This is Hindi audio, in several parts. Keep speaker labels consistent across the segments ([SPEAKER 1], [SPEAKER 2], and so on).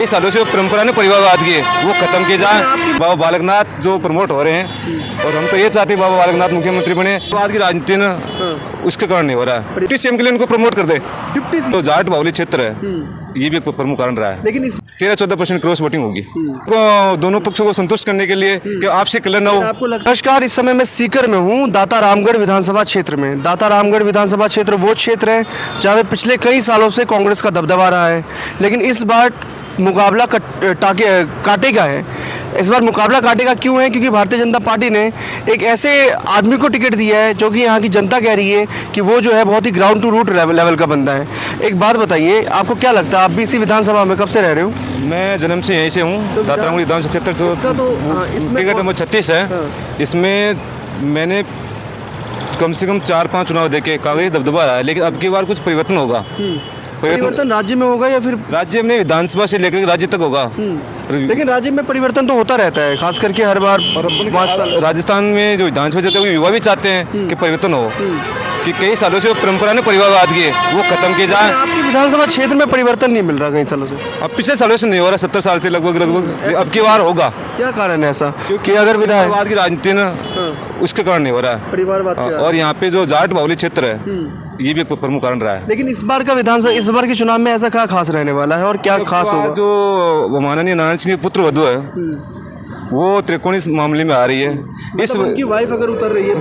[SPEAKER 1] कई सालों से वो परंपरा ने परिवारवाद की है, वो खत्म की जाए। बाबा बालकनाथ जो प्रमोट हो रहे हैं और हम तो ये चाहते हैं बाबा बालकनाथ मुख्यमंत्री बने। बाद की राजनीति ना उसके कारण नहीं हो रहा है। डिप्टी सीएम के लिए उनको प्रमोट कर दे। तो जाट बाहुल्य क्षेत्र है, ये भी एक प्रमुख कारण रहा है।
[SPEAKER 2] लेकिन
[SPEAKER 1] 13-14% क्रॉस वोटिंग होगी। तो दोनों पक्षों को संतुष्ट करने के लिए कि आपसे कलर ना हो।
[SPEAKER 2] आपको नमस्कार, इस समय मैं सीकर में हूँ, दाता रामगढ़ विधानसभा क्षेत्र में। दाता रामगढ़ विधानसभा क्षेत्र वो क्षेत्र है जहाँ पे पिछले कई सालों से कांग्रेस का दबदबा रहा है, लेकिन इस बार मुकाबला कांटे का है। इस बार मुकाबला कांटे का क्यों है? क्योंकि भारतीय जनता पार्टी ने एक ऐसे आदमी को टिकट दिया है जो कि यहाँ की जनता कह रही है कि वो जो है बहुत ही ग्राउंड टू रूट लेवल का बंदा है। एक बात बताइए, आपको क्या लगता है, आप भी इसी विधानसभा में कब से रह रहे हो?
[SPEAKER 1] मैं जन्म से यहीं से हूँ। दाता रामगढ़ विधानसभा क्षेत्र जो टिकट नंबर 36 है, इसमें मैंने कम से कम 4-5 चुनाव देखे, कांग्रेस दबदबा रहा है। लेकिन अब की बार कुछ परिवर्तन होगा।
[SPEAKER 2] परिवर्तन राज्य में होगा या फिर
[SPEAKER 1] राज्य में विधानसभा से लेकर राज्य तक होगा।
[SPEAKER 2] लेकिन राज्य में परिवर्तन तो होता रहता है, खास करके हर बार।
[SPEAKER 1] राजस्थान में जो विधानसभा क्षेत्र है, युवा भी चाहते हैं कि परिवर्तन हो, कि कई सालों से वो परंपरा ने परिवारवाद की है, वो खत्म की जाए।
[SPEAKER 2] आपकी विधानसभा क्षेत्र में परिवर्तन नहीं मिल रहा कई सालों से?
[SPEAKER 1] अब पिछले सालों से नहीं हो रहा, 70 साल से लगभग अब की बार होगा।
[SPEAKER 2] क्या कारण है ऐसा कि अगर
[SPEAKER 1] परिवारवाद की राजनीति ना उसके कारण नहीं हो रहा है।
[SPEAKER 2] परिवारवाद
[SPEAKER 1] और यहाँ पे जो जाट बाहुल्य क्षेत्र है, ये भी एक प्रमुख कारण रहा है।
[SPEAKER 2] लेकिन इस बार का विधानसभा, इस बार के चुनाव में ऐसा क्या खास रहने वाला है और क्या खास होगा?
[SPEAKER 1] जो माननीय नारायण सिंह की पुत्र वधू है, वो त्रिकोणीय मामले में आ रही है। इस
[SPEAKER 2] उनकी वाइफ अगर उतर रही है,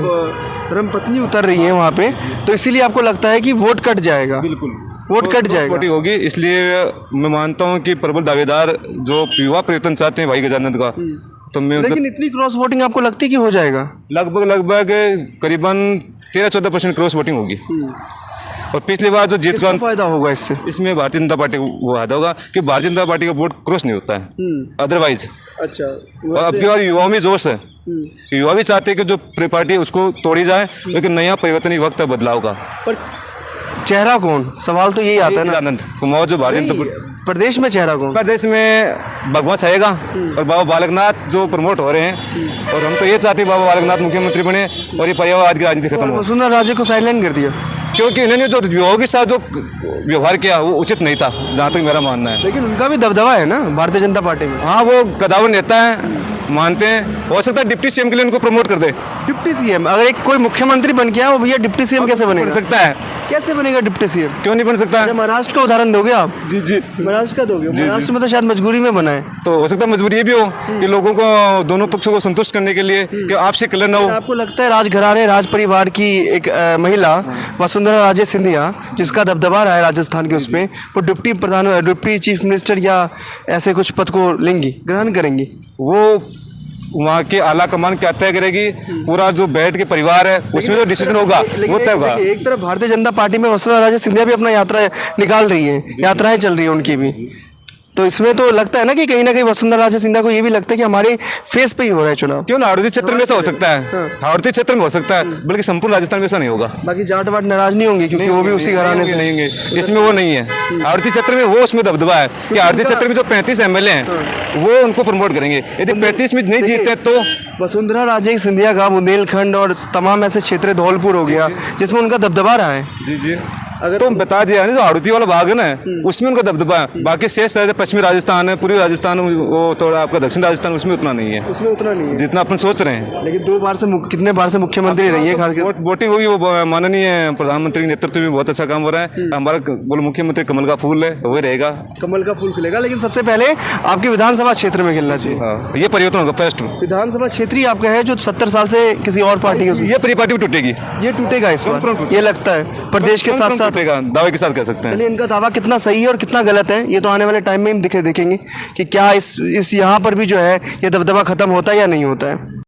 [SPEAKER 2] धर्मपत्नी उतर रही है वहाँ पे, तो इसीलिए आपको लगता है कि वोट कट जाएगा?
[SPEAKER 1] बिल्कुल,
[SPEAKER 2] वोट कट जाएगा,
[SPEAKER 1] वोटिंग होगी। इसलिए मैं मानता हूँ कि प्रबल दावेदार जो युवा परिवर्तन चाहते हैं भाई गजानंद का, तो मैं
[SPEAKER 2] लेकिन इतनी क्रॉस वोटिंग आपको लगती है कि हो जाएगा?
[SPEAKER 1] लगभग करीबन 13-14% क्रॉस वोटिंग होगी। और पिछली बार जो जीत का
[SPEAKER 2] फायदा होगा इससे?
[SPEAKER 1] इसमें भारतीय जनता पार्टी को फायदा होगा कि भारतीय जनता पार्टी का वोट क्रॉस नहीं होता है अदरवाइज।
[SPEAKER 2] अच्छा,
[SPEAKER 1] और अब की बार युवाओं में जोश है, युवा भी चाहते हैं कि जो पार्टी है उसको तोड़ी जाए, लेकिन नया परिवर्तन ही वक्त है बदलाव का।
[SPEAKER 2] पर चेहरा कौन? सवाल तो यही आता है ना।
[SPEAKER 1] आनंद कुमार जो भारतीय जनता
[SPEAKER 2] प्रदेश में चेहरा कौन?
[SPEAKER 1] प्रदेश में भगवान छाएगा और बाबा बालकनाथ जो प्रमोट हो रहे हैं। और हम तो ये चाहते हैं बाबा बालकनाथ मुख्यमंत्री बने और ये परिवारवाद की राजनीति खत्म हो।
[SPEAKER 2] वसुंधरा राजे को साइलेंट कर दिया
[SPEAKER 1] क्योंकि इन्होंने जो युवाओं के साथ जो व्यवहार किया वो उचित नहीं था, जहाँ तक मेरा मानना है।
[SPEAKER 2] लेकिन उनका भी दबदबा है ना भारतीय जनता पार्टी में।
[SPEAKER 1] हाँ, वो कदावर नेता है, मानते हैं। हो सकता है डिप्टी सीएम के लिए उनको प्रमोट कर दे।
[SPEAKER 2] डिप्टी सीएम अगर एक कोई मुख्यमंत्री बन गया, वो भैया डिप्टी सीएम कैसे बनेगा?
[SPEAKER 1] बन सकता है।
[SPEAKER 2] कैसे बनेगा डिप्टी सीएम?
[SPEAKER 1] क्यों नहीं बन सकता?
[SPEAKER 2] महाराष्ट्र का उदाहरण दोगे आप?
[SPEAKER 1] जी जी,
[SPEAKER 2] महाराष्ट्र का दोगे? महाराष्ट्र में तो शायद मजबूरी में बना है।
[SPEAKER 1] तो हो सकता है मजबूरी ये भी हो कि लोगों को, दोनों पक्षों को संतुष्ट करने के लिए कि आपसे कलर ना हो।
[SPEAKER 2] आपको लगता है राजघराने, राज परिवार की एक महिला वसुंधरा राजे सिंधिया, जिसका दबदबा रहा है राजस्थान के, उसमें वो डिप्टी चीफ मिनिस्टर या ऐसे कुछ पद को लेंगी, ग्रहण करेंगी?
[SPEAKER 1] वो वहाँ के आला कमान क्या तय करेगी, पूरा जो बैठ के परिवार है उसमें जो डिसीजन होगा वो तय होगा।
[SPEAKER 2] एक तरफ भारतीय जनता पार्टी में वसुंधरा राजे सिंधिया भी अपना यात्रा निकाल रही है, यात्राएं चल रही है उनकी भी, तो इसमें तो लगता है ना कहीं वसुंधरा राजे सिंधिया को ये भी लगता है कि हमारे फेस पे ही हो रहा है चुनाव।
[SPEAKER 1] क्यों ना, हावड़ती क्षेत्र में ऐसा हो सकता है, हावड़ती क्षेत्र में हो सकता है, बल्कि संपूर्ण राजस्थान में ऐसा नहीं होगा।
[SPEAKER 2] बाकी जाट वाट नाराज नहीं होंगे क्योंकि वो भी उसी घराने से
[SPEAKER 1] नहीं होंगे, इसमें वो नहीं है। हावड़ती क्षेत्र में वो उसमें दबदबा है कि हावड़ती क्षेत्र में जो 35 एमएलए हैं वो उनको प्रमोट करेंगे। यदि 35 में नहीं जीते तो
[SPEAKER 2] वसुंधरा राजे सिंधिया का बुंदेलखंड और तमाम ऐसे क्षेत्र, धौलपुर हो गया, जिसमें उनका दबदबा रहा है।
[SPEAKER 1] जी जी, अगर तुम बता दिया ना, जो हाड़ौती वाला भाग है ना, उसमें उनका दबदबा है। बाकी शेष पश्चिमी राजस्थान है, पूर्वी राजस्थान, वो थोड़ा आपका दक्षिण राजस्थान, उसमें उतना नहीं है,
[SPEAKER 2] उसमें उतना नहीं है
[SPEAKER 1] जितना अपन सोच रहे हैं।
[SPEAKER 2] लेकिन कितने बार से मुख्यमंत्री रही है,
[SPEAKER 1] वोटिंग होगी। वो माननीय प्रधानमंत्री के नेतृत्व में बहुत अच्छा काम हो रहा है। हमारा बोलो मुख्यमंत्री कमल का फूल है, वही रहेगा,
[SPEAKER 2] कमल का फूल खिलेगा। लेकिन सबसे पहले आपके विधानसभा क्षेत्र में खेलना चाहिए।
[SPEAKER 1] हाँ, ये परिवर्तन होगा। फर्स्ट
[SPEAKER 2] विधानसभा क्षेत्र ही आपका है जो 70 साल से किसी और पार्टी के,
[SPEAKER 1] ये पूरी पार्टी भी टूटेगी,
[SPEAKER 2] ये टूटेगा इस बार, ये लगता है प्रदेश के साथ साथ
[SPEAKER 1] दावे के साथ कह सकते हैं।
[SPEAKER 2] चलिए, इनका दावा कितना सही है और कितना गलत है ये तो आने वाले टाइम में हम देखेंगे कि क्या इस यहाँ पर भी जो है ये दबदबा खत्म होता है या नहीं होता है।